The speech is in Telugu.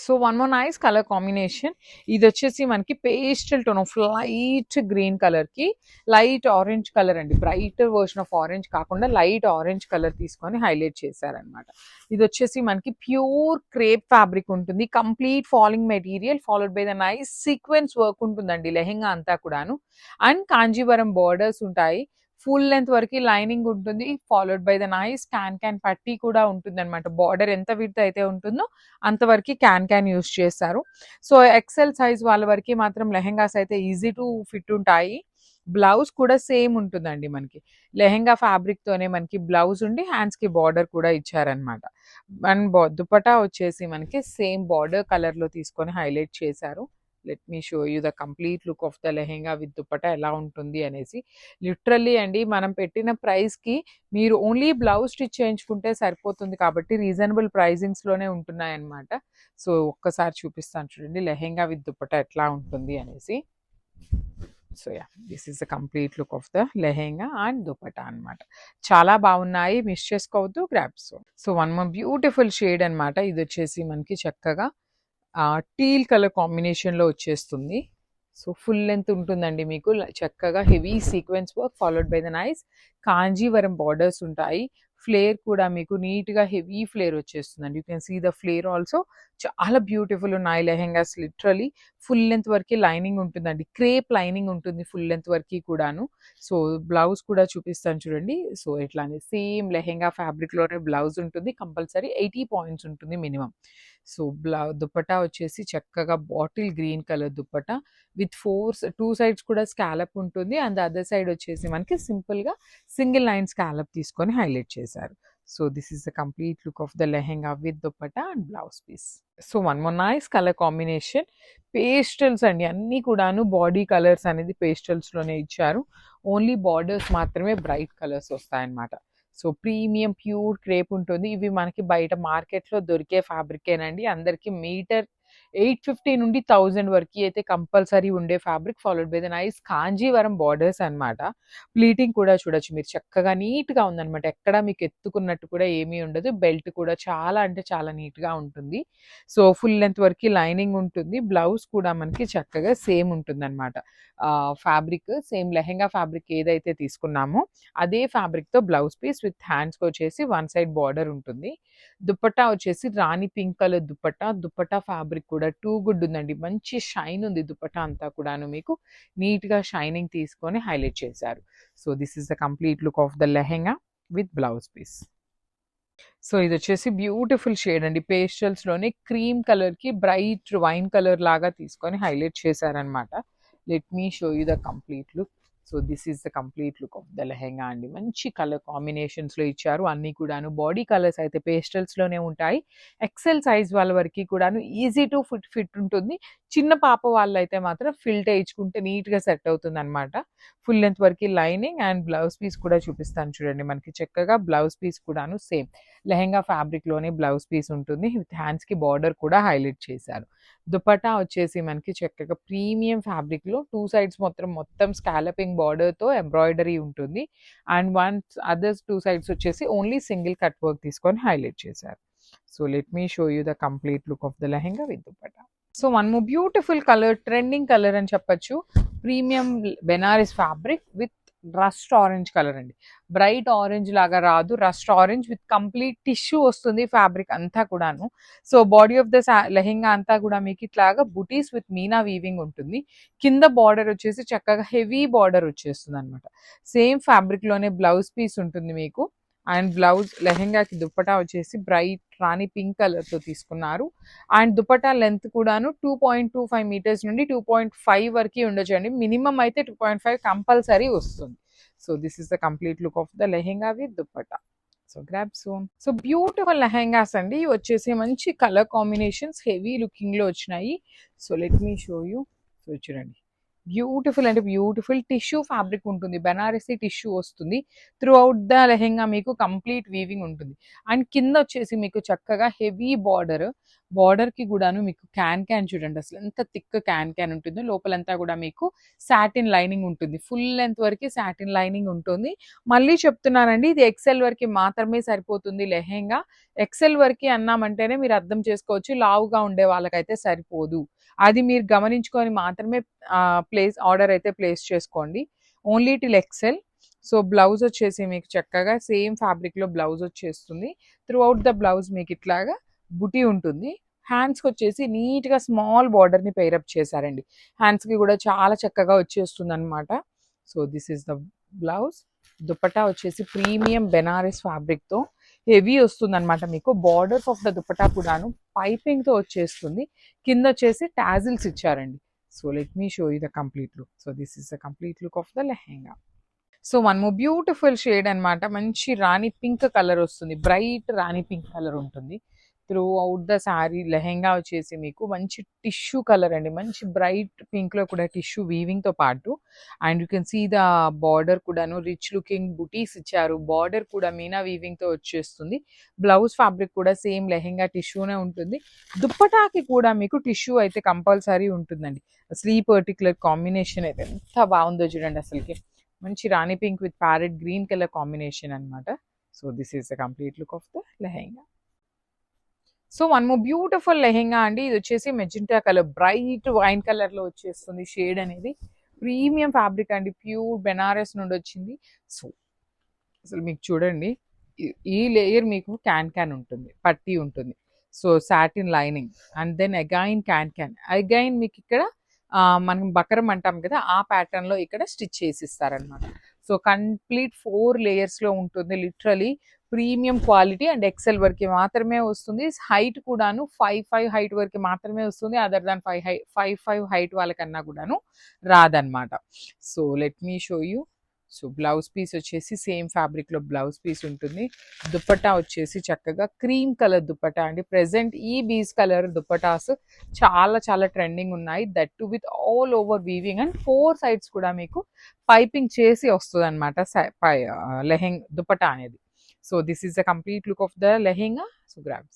So one more nice colour combination. ఇది వచ్చేసి మనకి pastel tone of light green colour కి లైట్ ఆరెంజ్ కలర్ అండి, బ్రైట్ వర్షన్ ఆఫ్ ఆరెంజ్ కాకుండా లైట్ ఆరెంజ్ కలర్ తీసుకొని హైలైట్ చేశారనమాట. ఇది వచ్చేసి మనకి ప్యూర్ క్రేప్ ఫ్యాబ్రిక్ ఉంటుంది, complete falling material followed by the nice sequence work ఉంటుందండి లెహెంగా అంతా కూడాను. అండ్ కాంజీవరం బార్డర్స్ ఉంటాయి, ఫుల్ లెంత్ వరకు లైనింగ్ ఉంటుంది, followed by the nice can పట్టీ కూడా ఉంటుంది అనమాట. బార్డర్ ఎంత విడ్త్ అయితే ఉంటుందో అంతవరకు క్యాన్ యూస్ చేస్తారు. సో ఎక్సెల్ సైజ్ వాళ్ళ వరకు మాత్రం లెహెంగాస్ అయితే ఈజీ టు ఫిట్ ఉంటాయి. బ్లౌజ్ కూడా సేమ్ ఉంటుందండి మనకి, లెహెంగా ఫ్యాబ్రిక్ తోనే మనకి బ్లౌజ్ ఉండి హ్యాండ్స్ కి బార్డర్ కూడా ఇచ్చారనమాట. అండ్ దుపట్టా వచ్చేసి మనకి సేమ్ బార్డర్ కలర్ లో తీసుకొని హైలైట్ చేశారు. Let me show you the complete look of the lehenga with dupatta ఎలా ఉంటుంది అనేసి. లిటరల్లీ అండి మనం పెట్టిన ప్రైస్ కి మీరు ఓన్లీ బ్లౌజ్ స్టిచ్ చేయించుకుంటే సరిపోతుంది కాబట్టి రీజనబుల్ ప్రైజింగ్స్ లోనే ఉంటున్నాయి అన్నమాట. సో ఒక్కసారి చూపిస్తాను చూడండి లెహెంగా విత్ దుపట్టా ఎట్లా ఉంటుంది అనేసి. So yeah, this is the complete look of the lehenga and dupatta అనమాట. చాలా బాగున్నాయి, మిస్ చేసుకోవద్దు, grabs. So one more beautiful shade అనమాట. ఇది వచ్చేసి మనకి చక్కగా టీల్ కలర్ కాంబినేషన్ లో వచ్చేస్తుంది. సో ఫుల్ లెంత్ ఉంటుందండి మీకు, చక్కగా heavy sequence work followed by the nice Kanjeevaram borders ఉంటాయి. ఫ్లేర్ కూడా మీకు నీట్ గా హెవీ ఫ్లేర్ వచ్చేస్తుందండి. You can see the flare also. చాలా బ్యూటిఫుల్ ఉన్నాయి లెహెంగాస్, లిటరలీ ఫుల్ లెంత్ వరకు లైనింగ్ ఉంటుందండి, క్రేప్ లైనింగ్ ఉంటుంది ఫుల్ లెంత్ వరకు కూడాను. సో బ్లౌజ్ కూడా చూపిస్తాను చూడండి. సో ఇట్లానే సేమ్ లెహెంగా ఫ్యాబ్రిక్ లోనే బ్లౌజ్ ఉంటుంది, కంపల్సరీ 80 పాయింట్స్ ఉంటుంది మినిమం. సో దుపట్టా వచ్చేసి చక్కగా bottle green colour dupatta with two sides కూడా స్కాలప్ ఉంటుంది, అండ్ అదర్ సైడ్ వచ్చేసి మనకి సింపుల్ గా సింగిల్ లైన్ స్కాలప్ తీసుకొని హైలైట్ చేశారు. So this is the complete look of the lehenga with dupatta and blouse piece. So one more nice colour combination, pastels అండి అన్ని కూడాను, బాడీ కలర్స్ అనేది పేస్టల్స్ లోనే ఇచ్చారు, ఓన్లీ బార్డర్స్ మాత్రమే బ్రైట్ కలర్స్ వస్తాయన్నమాట. సో ప్రీమియం ప్యూర్ క్రేప్ ఉంటుంది. ఇవి మనకి బయట మార్కెట్లో దొరికే ఫ్యాబ్రికేనండి, అందరికి మీటర్ 850 నుండి 1000 వరకు అయితే కంపల్సరీ ఉండే fabric, followed by the nice Kanjeevaram borders అన్నమాట. ప్లీటింగ్ కూడా చూడొచ్చు మీరు, చక్కగా నీట్ గా ఉందన్నమాట, ఎక్కడ మీకు ఎత్తుకున్నట్టు కూడా ఏమీ ఉండదు. బెల్ట్ కూడా చాలా అంటే చాలా నీట్ గా ఉంటుంది. సో ఫుల్ లెంత్ వరకు లైనింగ్ ఉంటుంది, బ్లౌజ్ కూడా మనకి చక్కగా సేమ్ ఉంటుంది అనమాట. ఫ్యాబ్రిక్ సేమ్ లెహెంగా ఫ్యాబ్రిక్ ఏదైతే తీసుకున్నామో అదే ఫ్యాబ్రిక్ తో బ్లౌజ్ పీస్ విత్ హ్యాండ్స్ కి వచ్చేసి వన్ సైడ్ బార్డర్ ఉంటుంది. దుపట్టా వచ్చేసి rani pink colour dupatta, dupatta fabric కూడా టూ గుడ్ ఉందండి, మంచి షైన్ ఉంది దుపట్టా అంతా కూడాను, మీకు నీట్ గా షైనింగ్ తీసుకొని హైలైట్ చేశారు. So this is the complete look of the lehenga with blouse piece. So ఇది వచ్చేసి బ్యూటిఫుల్ షేడ్ అండి, పేస్టల్స్ లోనే క్రీమ్ కలర్ కి బ్రైట్ వైన్ కలర్ లాగా తీసుకొని హైలైట్ చేశారనమాట. Let me show you the complete look. So this is the complete look of the lehenga అండి, మంచి కలర్ కాంబినేషన్స్ లో ఇచ్చారు, అన్ని కూడాను బాడీ కలర్స్ అయితే పేస్టల్స్ లోనే ఉంటాయి. ఎక్సెల్ సైజ్ వాళ్ళ వరకు కూడాను ఈజీ టు ఫిట్ ఉంటుంది. చిన్న పాప వాళ్ళైతే మాత్రం ఫిల్ట్ వేయించుకుంటే నీట్ గా సెట్ అవుతుంది అనమాట. ఫుల్ లెంత్ వరకు లైనింగ్ అండ్ బ్లౌజ్ పీస్ కూడా చూపిస్తాను చూడండి, మనకి చక్కగా బ్లౌజ్ పీస్ కూడాను సేమ్ లెహెంగా ఫ్యాబ్రిక్ లోనే బ్లౌజ్ పీస్ ఉంటుంది, విత్ హ్యాండ్స్ కి బార్డర్ కూడా హైలైట్ చేశారు. దుపట్టా వచ్చేసి మనకి చక్కగా ప్రీమియం ఫ్యాబ్రిక్ లో టూ సైడ్స్ మొత్తం స్కాలపింగ్ బార్డర్ తో ఎంబ్రాయిడరీ ఉంటుంది, అండ్ అదర్స్ టూ సైడ్స్ వచ్చేసి ఓన్లీ సింగిల్ కట్ వర్క్ తీసుకొని హైలైట్ చేశారు. So let me show you the complete look of the lehenga with dupatta. So one more beautiful colour, trending colour అని చెప్పొచ్చు, premium Banaras fabric with rust orange colour అండి, బ్రైట్ ఆరెంజ్ లాగా రాదు, rust orange with complete tissue వస్తుంది ఫ్యాబ్రిక్ అంతా కూడాను. So body of the lehenga అంతా కూడా మీకు ఇట్లాగా బుటీస్ విత్ మీనా వీవింగ్ ఉంటుంది, కింద బార్డర్ వచ్చేసి చక్కగా హెవీ బార్డర్ వచ్చేస్తుంది అనమాట. సేమ్ ఫ్యాబ్రిక్ లోనే బ్లౌజ్ పీస్ ఉంటుంది మీకు, అండ్ బ్లౌజ్ లెహెంగాకి దుపట్టా వచ్చేసి బ్రైట్ రాణి పింక్ కలర్ తో తీసుకున్నారు, అండ్ దుపట్టా లెంత్ కూడాను 2.25 మీటర్స్ నుండి 2.5 వరకు ఉండొచ్చు అండి, మినిమం అయితే 2.5 కంపల్సరీ వస్తుంది. So this is the complete look of the lehenga with dupatta. So grab son. So beautiful lehengas అండి, ఇవి వచ్చేసి మంచి కలర్ కాంబినేషన్స్ హెవీ లుకింగ్ లో వచ్చినాయి. So let me show you. So చూడండి బ్యూటిఫుల్ అంటే బ్యూటిఫుల్ టిష్యూ ఫ్యాబ్రిక్ ఉంటుంది, బెనారసీ టిష్యూ వస్తుంది, త్రూ అవుట్ ద లెహెంగా మీకు కంప్లీట్ వీవింగ్ ఉంటుంది, అండ్ కింద వచ్చేసి మీకు చక్కగా హెవీ బార్డర్ బార్డర్ కి కూడాను మీకు క్యాన్ చూడండి అసలు ఎంత థిక్ క్యాన్ ఉంటుందో, లోపలంతా కూడా మీకు సాటిన్ లైనింగ్ ఉంటుంది. ఫుల్ లెంత్ వరకు సాటిన్ లైనింగ్ ఉంటుంది. మళ్ళీ చెప్తున్నానండి, ఇది ఎక్సెల్ వరకు మాత్రమే సరిపోతుంది లెహెంగా. ఎక్సెల్ వరకు అన్నామంటేనే మీరు అర్థం చేసుకోవచ్చు, లావుగా ఉండే వాళ్ళకైతే సరిపోదు. అది మీరు గమనించుకొని మాత్రమే ఆర్డర్ అయితే ప్లేస్ చేసుకోండి. Only till XL. So blouse వచ్చేసి మీకు చక్కగా సేమ్ ఫ్యాబ్రిక్ లో బ్లౌజ్ వచ్చేస్తుంది. త్రూ అవుట్ ద బ్లౌజ్ మీకు ఇట్లాగా బుటీ ఉంటుంది. హ్యాండ్స్కి వచ్చేసి నీట్గా స్మాల్ బార్డర్ని పేరప్ చేశారండి. హ్యాండ్స్కి కూడా చాలా చక్కగా వచ్చేస్తుంది అనమాట. So this is the blouse. Dupatta వచ్చేసి ప్రీమియం బెనారస్ ఫ్యాబ్రిక్తో హెవీ వస్తుంది అనమాట. మీకు బార్డర్స్ ఆఫ్ ద దుపట్టా కూడాను పైపింగ్తో వచ్చేస్తుంది. కింద వచ్చేసి టాజిల్స్ ఇచ్చారండి. So let me show you the complete look. So this is the complete look of the lehenga. So one more beautiful shade అనమాట. మంచి రాణి పింక్ కలర్ వస్తుంది, బ్రైట్ రాణి పింక్ కలర్ ఉంటుంది through out the sari. Lehenga వచ్చేసి మీకు మంచి టిష్యూ కలర్ అండి, మంచి బ్రైట్ పింక్ లో కూడా టిష్యూ వీవింగ్ తో పాటు. And you can see the border కూడాను రిచ్ లుకింగ్ బుటీస్ ఇచ్చారు. బార్డర్ కూడా మీనా వీవింగ్ తో వచ్చేస్తుంది. బ్లౌజ్ ఫ్యాబ్రిక్ కూడా సేమ్ లెహెంగా టిష్యూనే ఉంటుంది. దుప్పటాకి కూడా మీకు టిష్యూ అయితే కంపల్సరీ ఉంటుందండి. అసలు ఈ పర్టికులర్ కాంబినేషన్ అయితే ఎంత బాగుందో చూడండి అసలుకి. మంచి rani pink with parrot green colour combination అనమాట. So this is the complete look of the lehenga. So one more beautiful lehenga అండి. ఇది వచ్చేసి magenta colour, bright wine colour లో వచ్చేస్తుంది షేడ్ అనేది. ప్రీమియం ఫ్యాబ్రిక్ అండి, ప్యూర్ బెనారస్ నుండి వచ్చింది. సో అసలు మీకు చూడండి, ఈ లేయర్ మీకు క్యాన్ ఉంటుంది, పట్టీ ఉంటుంది. So satin lining and then again can again మీకు ఇక్కడ మనం బకరం అంటాం కదా, ఆ ప్యాటర్న్ లో ఇక్కడ స్టిచ్ చేసి ఇస్తారనమాట. సో కంప్లీట్ 4 layers లో ఉంటుంది. Literally premium quality and XL వరకు మాత్రమే వస్తుంది. హైట్ కూడాను 5'5" హైట్ వరకు మాత్రమే వస్తుంది. అదర్ దాన్ 5'5" హైట్ వాళ్ళకన్నా కూడాను రాదనమాట. So let me show you. So blouse piece వచ్చేసి సేమ్ ఫ్యాబ్రిక్ లో బ్లౌజ్ పీస్ ఉంటుంది. దుపట్టా వచ్చేసి చక్కగా క్రీమ్ కలర్ దుపట్టా అండి. ప్రెసెంట్ ఈ బీస్ కలర్ దుపటాస్ చాలా చాలా ట్రెండింగ్ ఉన్నాయి. That to with all over weaving and 4 sides కూడా మీకు పైపింగ్ చేసి వస్తుంది అనమాట లెహెంగా దుపట్టా అనేది. So this is the complete look of the lehenga. So grab.